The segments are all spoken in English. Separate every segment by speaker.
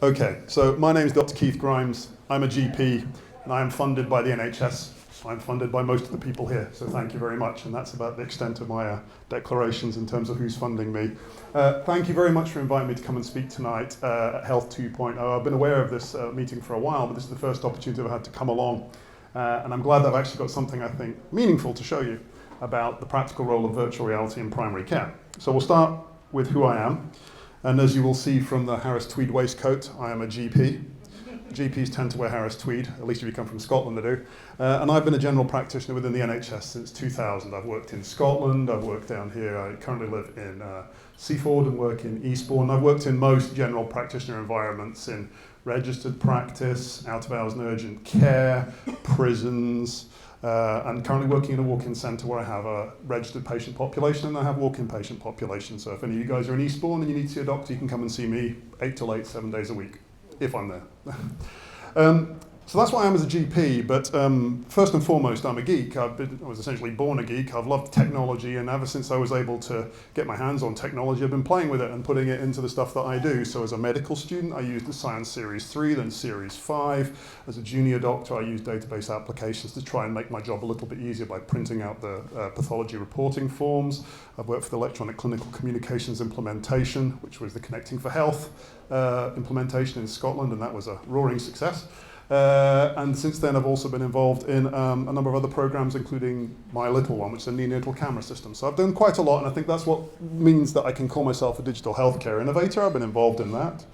Speaker 1: Okay, so my name is Dr. Keith Grimes. I'm a GP and I am funded by the NHS. I'm funded by most of the people here, so thank you very much. And that's about the extent of my declarations in terms of who's funding me. Thank you very much for inviting me to come and speak tonight at Health 2.0. I've been aware of this meeting for a while, but this is the first opportunity I've had to come along. And I'm glad that I've actually got something I think meaningful to show you about the practical role of virtual reality in primary care. So we'll start with who I am. And as you will see from the Harris Tweed waistcoat, I am a GP. GPs tend to wear Harris Tweed, at least if you come from Scotland they do. And I've been a general practitioner within the NHS since 2000. I've worked in Scotland, I've worked down here, I currently live in Seaford and work in Eastbourne. I've worked in most general practitioner environments in registered practice, out of hours and urgent care, prisons, and currently working in a walk-in centre where I have a registered patient population and I have walk-in patient population. So if any of you guys are in Eastbourne and you need to see a doctor, you can come and see me 8 till 8, 7 days a week, if I'm there. So that's what I am as a GP, but first and foremost, I'm a geek. I was essentially born a geek. I've loved technology, and ever since I was able to get my hands on technology, I've been playing with it and putting it into the stuff that I do. So as a medical student, I used the Science Series 3, then Series 5. As a junior doctor, I used database applications to try and make my job a little bit easier by printing out the pathology reporting forms. I've worked for the Electronic Clinical Communications implementation, which was the Connecting for Health implementation in Scotland, and that was a roaring success. And since then I've also been involved in a number of other programs, including my little one, which is a neonatal camera system. So I've done quite a lot, and I think that's what means that I can call myself a digital healthcare innovator. I've been involved in that.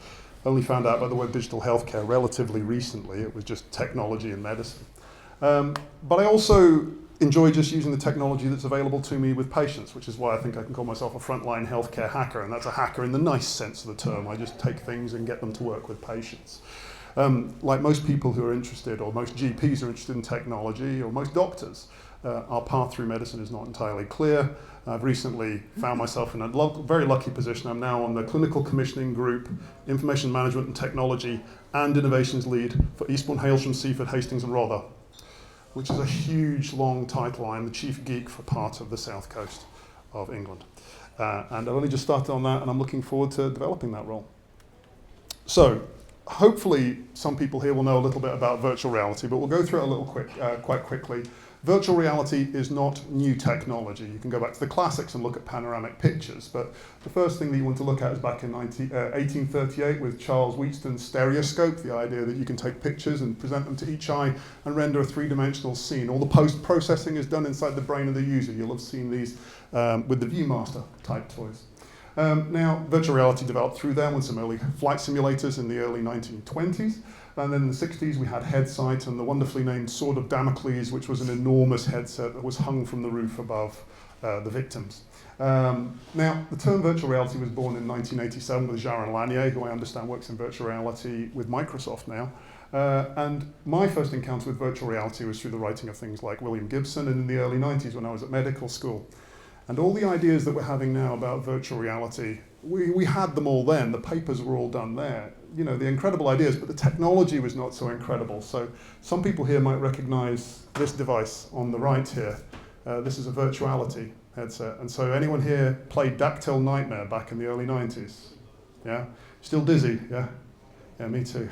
Speaker 1: Only found out about the word digital healthcare relatively recently. It was just technology and medicine. But I also enjoy just using the technology that's available to me with patients, which is why I think I can call myself a frontline healthcare hacker, and that's a hacker in the nice sense of the term. I just take things and get them to work with patients. Like most people who are interested, or most GPs are interested in technology, or most doctors, our path through medicine is not entirely clear. I've recently found myself in a very lucky position. I'm now on the Clinical Commissioning Group, Information Management and Technology, and Innovations Lead for Eastbourne, Hailsham, Seaford, Hastings and Rother, which is a huge, long title. I'm the chief geek for part of the south coast of England. And I've only just started on that, and I'm looking forward to developing that role. So, hopefully some people here will know a little bit about virtual reality, but we'll go through it a little quite quickly. Virtual reality is not new technology. You can go back to the classics and look at panoramic pictures, but the first thing that you want to look at is back in 1838 with Charles Wheaton's stereoscope, the idea that you can take pictures and present them to each eye and render a three-dimensional scene. All the post-processing is done inside the brain of the user. You'll have seen these with the Viewmaster type toys. Now, virtual reality developed through there with some early flight simulators in the early 1920s. And then in the 60s, we had Headsight and the wonderfully named Sword of Damocles, which was an enormous headset that was hung from the roof above the victims. Now, the term virtual reality was born in 1987 with Jaron Lanier, who I understand works in virtual reality with Microsoft now. And my first encounter with virtual reality was through the writing of things like William Gibson, and in the early 90s when I was at medical school. And all the ideas that we're having now about virtual reality, we had them all then. The papers were all done there. You know, the incredible ideas, but the technology was not so incredible. So some people here might recognize this device on the right here. This is a virtuality headset. And so anyone here played Dactyl Nightmare back in the early 90s? Yeah? Still dizzy? Yeah? Yeah, me too.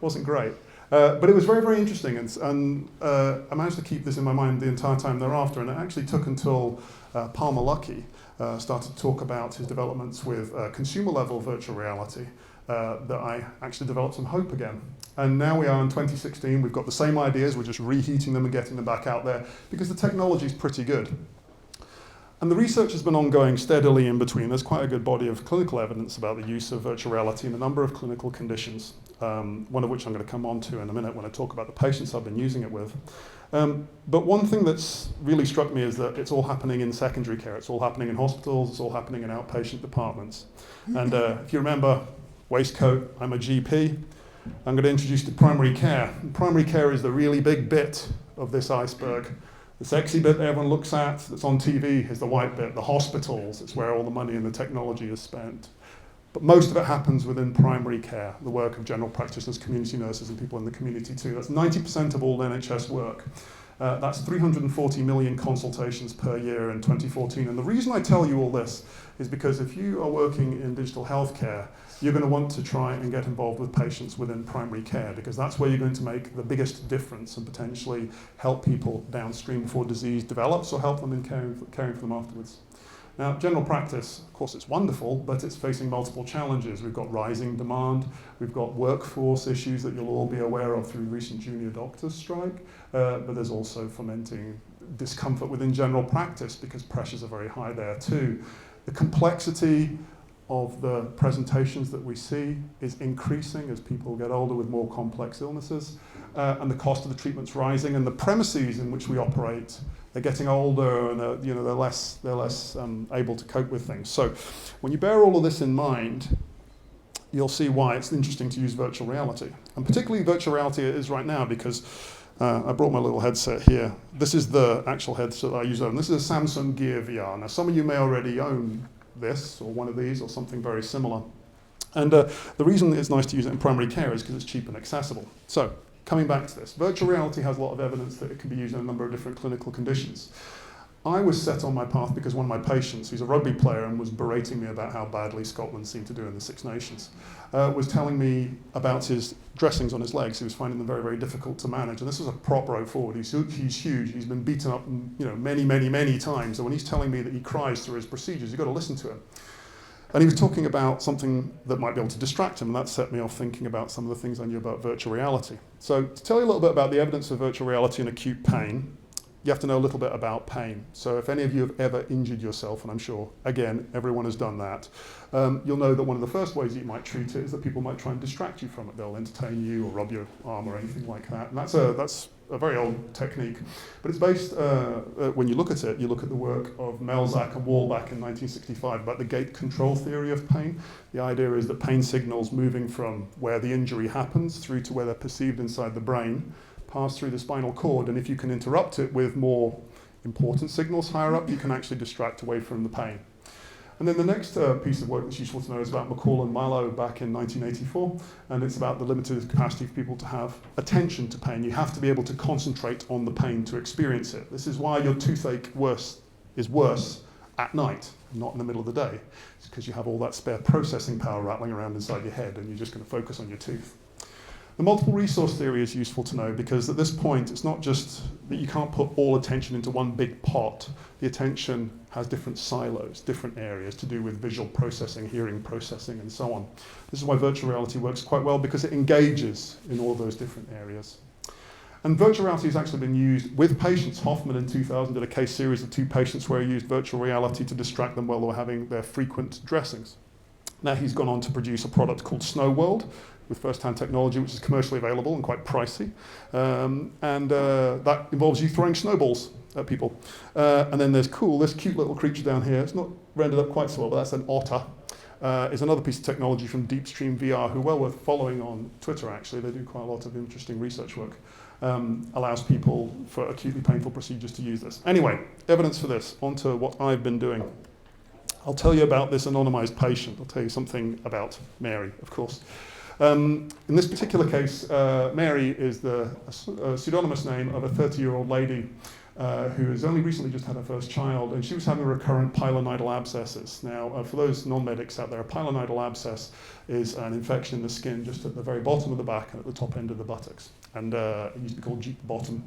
Speaker 1: Wasn't great. But it was very, very interesting. And I managed to keep this in my mind the entire time thereafter. And it actually took until Palmer Luckey started to talk about his developments with consumer-level virtual reality that I actually developed some hope again. And now we are in 2016, we've got the same ideas, we're just reheating them and getting them back out there because the technology is pretty good. And the research has been ongoing steadily in between. There's quite a good body of clinical evidence about the use of virtual reality in a number of clinical conditions, one of which I'm going to come on to in a minute when I talk about the patients I've been using it with. But one thing that's really struck me is that it's all happening in secondary care. It's all happening in hospitals. It's all happening in outpatient departments. And if you remember, waistcoat, I'm a GP. I'm going to introduce you to primary care. And primary care is the really big bit of this iceberg. The sexy bit that everyone looks at, that's on TV, is the white bit. The hospitals, it's where all the money and the technology is spent. But most of it happens within primary care, the work of general practitioners, community nurses, and people in the community too. That's 90% of all NHS work. That's 340 million consultations per year in 2014. And the reason I tell you all this is because if you are working in digital healthcare, you're going to want to try and get involved with patients within primary care, because that's where you're going to make the biggest difference and potentially help people downstream before disease develops, or help them in caring for them afterwards. Now, general practice, of course, it's wonderful, but it's facing multiple challenges. We've got rising demand, we've got workforce issues that you'll all be aware of through recent junior doctors' strike, but there's also fomenting discomfort within general practice because pressures are very high there too. The complexity of the presentations that we see is increasing as people get older with more complex illnesses, and the cost of the treatment's rising, and the premises in which we operate, they're getting older, and they're less able to cope with things. So when you bear all of this in mind, you'll see why it's interesting to use virtual reality. And particularly virtual reality it is right now, because I brought my little headset here. This is the actual headset I use, and this is a Samsung Gear VR. Now, some of you may already own this, or one of these, or something very similar. And the reason it's nice to use it in primary care is because it's cheap and accessible. So, coming back to this, virtual reality has a lot of evidence that it can be used in a number of different clinical conditions. I was set on my path because one of my patients, who's a rugby player and was berating me about how badly Scotland seemed to do in the Six Nations, was telling me about his dressings on his legs. He was finding them very, very difficult to manage. And this was a prop row forward. He's huge. He's been beaten up, many times. And when he's telling me that he cries through his procedures, you've got to listen to him. And he was talking about something that might be able to distract him, and that set me off thinking about some of the things I knew about virtual reality. So to tell you a little bit about the evidence of virtual reality in acute pain, you have to know a little bit about pain. So if any of you have ever injured yourself, and I'm sure, again, everyone has done that, you'll know that one of the first ways you might treat it is that people might try and distract you from it. They'll entertain you or rub your arm or anything like that. And that's a very old technique. But it's based, when you look at it, you look at the work of Melzack and Wallbach in 1965 about the gate control theory of pain. The idea is that pain signals moving from where the injury happens through to where they're perceived inside the brain pass through the spinal cord, and if you can interrupt it with more important signals higher up, you can actually distract away from the pain. And then the next piece of work that's useful to know is about McCall and Mallow back in 1984, and it's about the limited capacity for people to have attention to pain. You have to be able to concentrate on the pain to experience it. This is why your toothache is worse at night, not in the middle of the day. It's because you have all that spare processing power rattling around inside your head, and you're just going to focus on your tooth. The multiple resource theory is useful to know because at this point, it's not just that you can't put all attention into one big pot. The attention has different silos, different areas to do with visual processing, hearing processing, and so on. This is why virtual reality works quite well, because it engages in all those different areas. And virtual reality has actually been used with patients. Hoffman in 2000 did a case series of 2 patients where he used virtual reality to distract them while they were having their frequent dressings. Now he's gone on to produce a product called Snow World, with first-hand technology, which is commercially available and quite pricey. That involves you throwing snowballs at people. And then there's this cute little creature down here. It's not rendered up quite so well, but that's an otter. Is another piece of technology from Deepstream VR, who are well worth following on Twitter, actually. They do quite a lot of interesting research work. Allows people for acutely painful procedures to use this. Anyway, evidence for this. On to what I've been doing. I'll tell you about this anonymized patient. I'll tell you something about Mary, of course. In this particular case, Mary is the pseudonymous name of a 30-year-old lady who has only recently just had her first child, and she was having recurrent pilonidal abscesses. Now, for those non-medics out there, a pilonidal abscess is an infection in the skin just at the very bottom of the back and at the top end of the buttocks. And it used to be called Jeep bottom.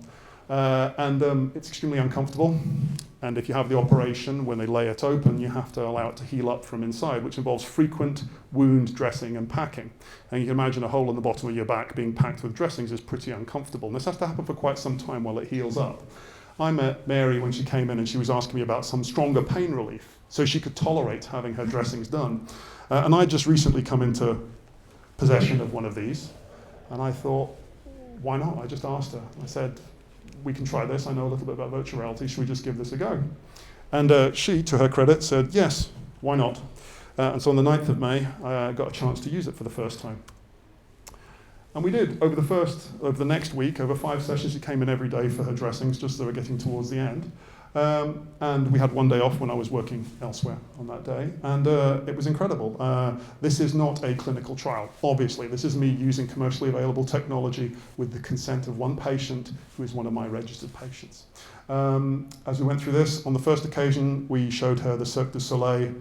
Speaker 1: It's extremely uncomfortable. And if you have the operation, when they lay it open, you have to allow it to heal up from inside, which involves frequent wound dressing and packing. And you can imagine a hole in the bottom of your back being packed with dressings is pretty uncomfortable. And this has to happen for quite some time while it heals up. I met Mary when she came in, and she was asking me about some stronger pain relief so she could tolerate having her dressings done. And I just recently come into possession of one of these. And I thought, why not? I just asked her. I said, we can try this. I know a little bit about virtual reality. Should we just give this a go? And she, to her credit, said, yes, why not? And so on the 9th of May, I got a chance to use it for the first time. And we did. Over the next week, over 5 sessions, she came in every day for her dressings, just as they were getting towards the end. And we had one day off when I was working elsewhere on that day, and it was incredible. This is not a clinical trial, obviously. This is me using commercially available technology with the consent of one patient who is one of my registered patients. As we went through this, on the first occasion, we showed her the Cirque du Soleil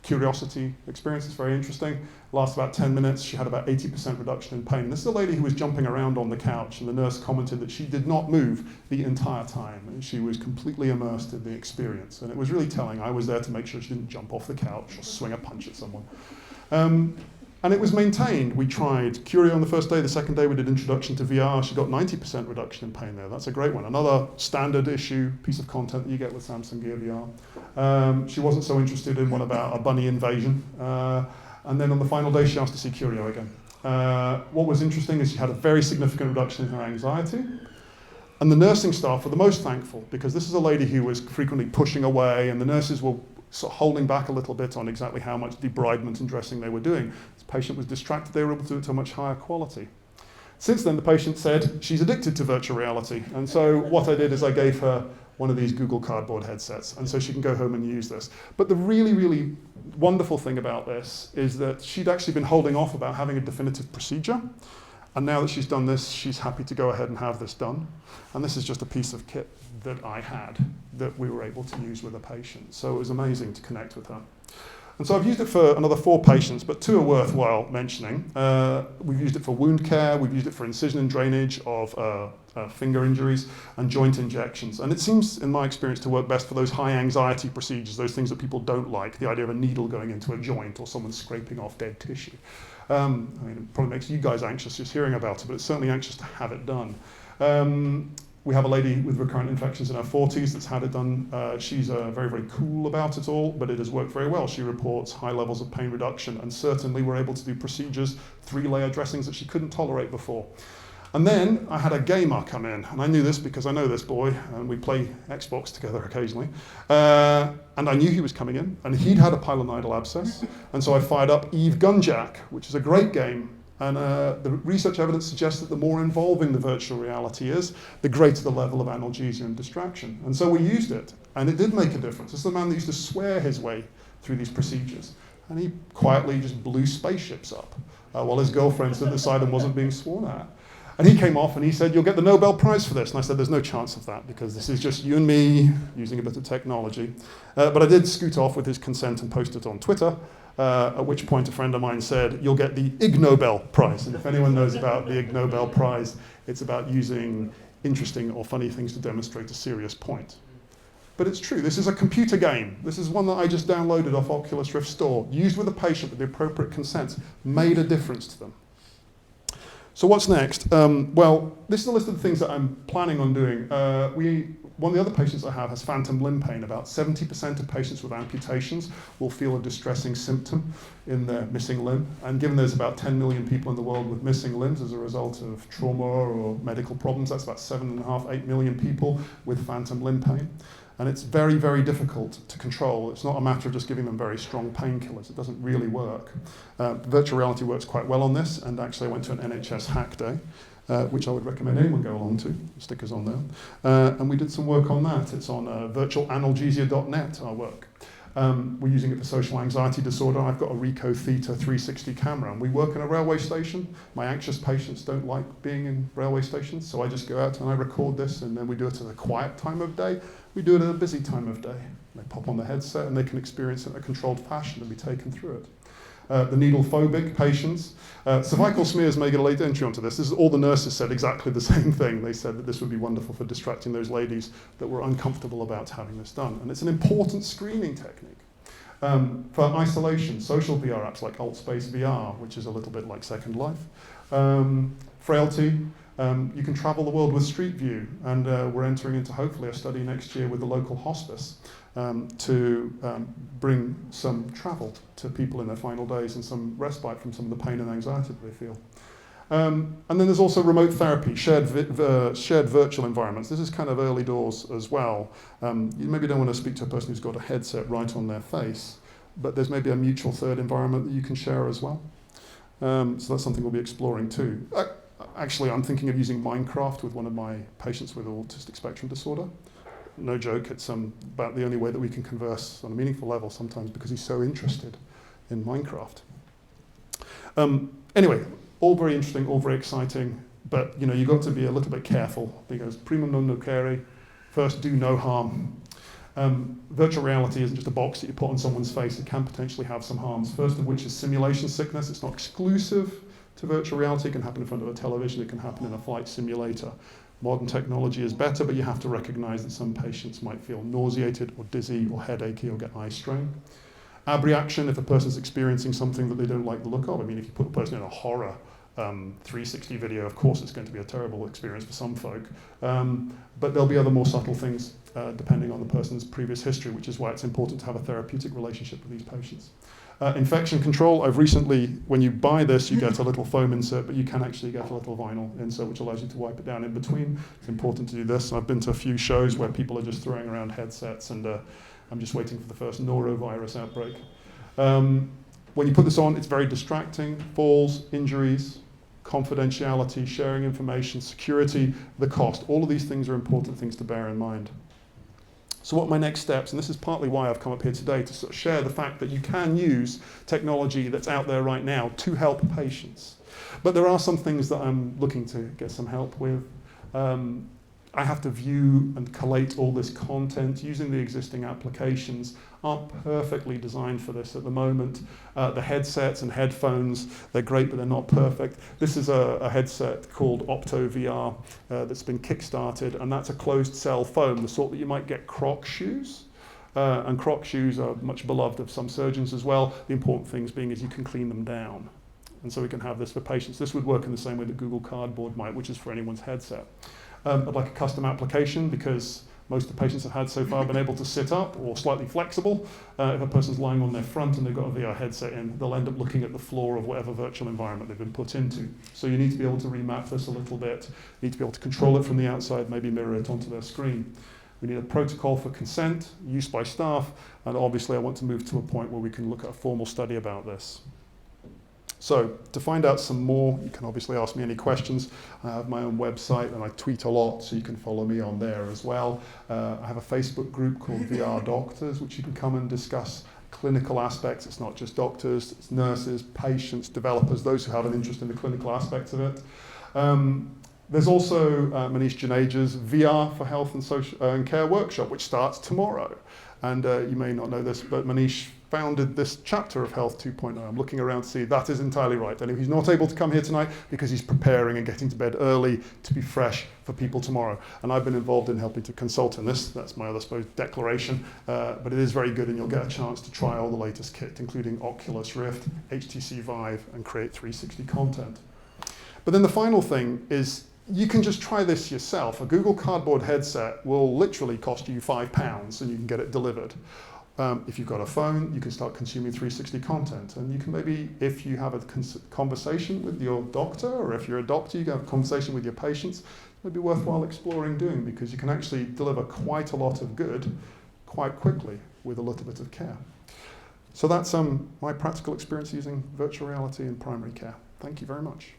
Speaker 1: curiosity experience. It's very interesting. Lasts about 10 minutes. She had about 80% reduction in pain. This is a lady who was jumping around on the couch, and the nurse commented that she did not move the entire time, and she was completely immersed in the experience. And it was really telling. I was there to make sure she didn't jump off the couch or swing a punch at someone. And it was maintained. We tried Curio on the first day. The second day we did introduction to VR. She got 90% reduction in pain there. That's a great one. Another standard issue piece of content that you get with Samsung Gear VR. She wasn't so interested in one about a bunny invasion. And then on the final day, she asked to see Curio again. What was interesting is she had a very significant reduction in her anxiety. And the nursing staff were the most thankful, because this is a lady who was frequently pushing away, and the nurses were sort of holding back a little bit on exactly how much debridement and dressing they were doing. This patient was distracted. They were able to do it to a much higher quality. Since then, the patient said she's addicted to virtual reality. And so what I did is I gave her one of these Google Cardboard headsets, and so she can go home and use this. But the really, really wonderful thing about this is that she'd actually been holding off about having a definitive procedure. And now that she's done this, she's happy to go ahead and have this done. And this is just a piece of kit that I had that we were able to use with a patient. So it was amazing to connect with her. And so I've used it for another 4 patients, but 2 are worthwhile mentioning. We've used it for wound care, we've used it for incision and drainage of finger injuries and joint injections. And it seems, in my experience, to work best for those high anxiety procedures, those things that people don't like, the idea of a needle going into a joint or someone scraping off dead tissue. I mean, it probably makes you guys anxious just hearing about it, but it's certainly anxious to have it done. We have a lady with recurrent infections in her 40s that's had it done. She's very, very cool about it all, but it has worked very well. She reports high levels of pain reduction, and certainly we're able to do procedures, 3-layer dressings that she couldn't tolerate before. And then I had a gamer come in, and I knew this because I know this boy, and we play Xbox together occasionally. And I knew he was coming in, and he'd had a pilonidal abscess, and so I fired up Eve Gunjack, which is a great game. And the research evidence suggests that the more involving the virtual reality is, the greater the level of analgesia and distraction. And so we used it, and it did make a difference. This is a man that used to swear his way through these procedures, and he quietly just blew spaceships up while his girlfriend stood beside him wasn't being sworn at. And he came off and he said, "You'll get the Nobel Prize for this." And I said, "There's no chance of that, because this is just you and me using a bit of technology." But I did scoot off with his consent and post it on Twitter, at which point a friend of mine said, "You'll get the Ig Nobel Prize." And if anyone knows about the Ig Nobel Prize, it's about using interesting or funny things to demonstrate a serious point. But it's true, this is a computer game. This is one that I just downloaded off Oculus Rift Store, used with a patient with the appropriate consent, made a difference to them. So what's next? Well, this is a list of the things that I'm planning on doing. One of the other patients I have has phantom limb pain. About 70% of patients with amputations will feel a distressing symptom in their missing limb. And given there's about 10 million people in the world with missing limbs as a result of trauma or medical problems, that's about 7.5, 8 million people with phantom limb pain. And it's very, very difficult to control. It's not a matter of just giving them very strong painkillers. It doesn't really work. Virtual reality works quite well on this, and actually I went to an NHS hack day, which I would recommend anyone go along to. The sticker's on there. And we did some work on that. It's on virtualanalgesia.net, our work. We're using it for social anxiety disorder. I've got a Ricoh Theta 360 camera, and we work in a railway station. My anxious patients don't like being in railway stations, so I just go out and I record this, and then we do it at a quiet time of day. We do it at a busy time of day. They pop on the headset and they can experience it in a controlled fashion and be taken through it. The needle-phobic patients. Cervical smears may get a late entry onto this. All the nurses said exactly the same thing. They said that this would be wonderful for distracting those ladies that were uncomfortable about having this done. And it's an important screening technique. For isolation, social VR apps like AltSpace VR, which is a little bit like Second Life. Frailty. You can travel the world with Street View, and we're entering into hopefully a study next year with the local hospice to bring some travel to people in their final days and some respite from some of the pain and anxiety that they feel. And then there's also remote therapy, shared virtual environments. This is kind of early doors as well. You maybe don't want to speak to a person who's got a headset right on their face, but there's maybe a mutual third environment that you can share as well. So that's something we'll be exploring too. Actually, I'm thinking of using Minecraft with one of my patients with autistic spectrum disorder. no joke, it's about the only way that we can converse on a meaningful level sometimes because he's so interested in Minecraft. Anyway, all very interesting, all very exciting, but you've got to be a little bit careful because primum non nocere, first do no harm. Virtual reality isn't just a box that you put on someone's face, it can potentially have some harms. First of which is simulation sickness. It's not exclusive to virtual reality, it can happen in front of a television, it can happen in a flight simulator. Modern technology is better, but you have to recognize that some patients might feel nauseated or dizzy or headachy or get eye strain. Abreaction, if a person's experiencing something that they don't like the look of. I mean, if you put a person in a horror 360 video, of course it's going to be a terrible experience for some folk. But there'll be other more subtle things depending on the person's previous history, which is why it's important to have a therapeutic relationship with these patients. Infection control, I've recently, when you buy this, you get a little foam insert, but you can actually get a little vinyl insert, which allows you to wipe it down in between. It's important to do this. I've been to a few shows where people are just throwing around headsets, and I'm just waiting for the first norovirus outbreak. When you put this on, it's very distracting. Falls, injuries, confidentiality, sharing information, security, the cost. All of these things are important things to bear in mind. So what are my next steps? And this is partly why I've come up here today, to sort of share the fact that you can use technology that's out there right now to help patients. But there are some things that I'm looking to get some help with. I have to view and collate all this content using the existing applications aren't perfectly designed for this at the moment. The headsets and headphones, they're great, but they're not perfect. This is a headset called Opto VR that's been kickstarted, and that's a closed cell foam, the sort that you might get Croc shoes. And Croc shoes are much beloved of some surgeons as well. The important things being is you can clean them down. And so we can have this for patients. This would work in the same way that Google Cardboard might, which is for anyone's headset. I'd like a custom application because most of the patients I've had so far have been able to sit up or slightly flexible. If a person's lying on their front and they've got a VR headset in, they'll end up looking at the floor of whatever virtual environment they've been put into. So you need to be able to remap this a little bit. You need to be able to control it from the outside, maybe mirror it onto their screen. We need a protocol for consent, use by staff, and obviously I want to move to a point where we can look at a formal study about this. So to find out some more, you can obviously ask me any questions. I have my own website and I tweet a lot, so you can follow me on there as well. I have a Facebook group called VR Doctors, which you can come and discuss clinical aspects. It's not just doctors, it's nurses, patients, developers, those who have an interest in the clinical aspects of it. There's also Manish Juneja's VR for Health and Social and Care workshop, which starts tomorrow. And you may not know this, but Manish founded this chapter of Health 2.0. I'm looking around to see that is entirely right. And he's not able to come here tonight because he's preparing and getting to bed early to be fresh for people tomorrow. And I've been involved in helping to consult in this. That's my other, I suppose, declaration. But it is very good, and you'll get a chance to try all the latest kit, including Oculus Rift, HTC Vive, and create 360 content. But then the final thing is, you can just try this yourself. A Google Cardboard headset will literally cost you £5 and you can get it delivered. If you've got a phone, you can start consuming 360 content. And you can maybe, if you have a conversation with your doctor, or if you're a doctor, you can have a conversation with your patients, it would be worthwhile exploring doing, because you can actually deliver quite a lot of good quite quickly with a little bit of care. So that's my practical experience using virtual reality in primary care. Thank you very much.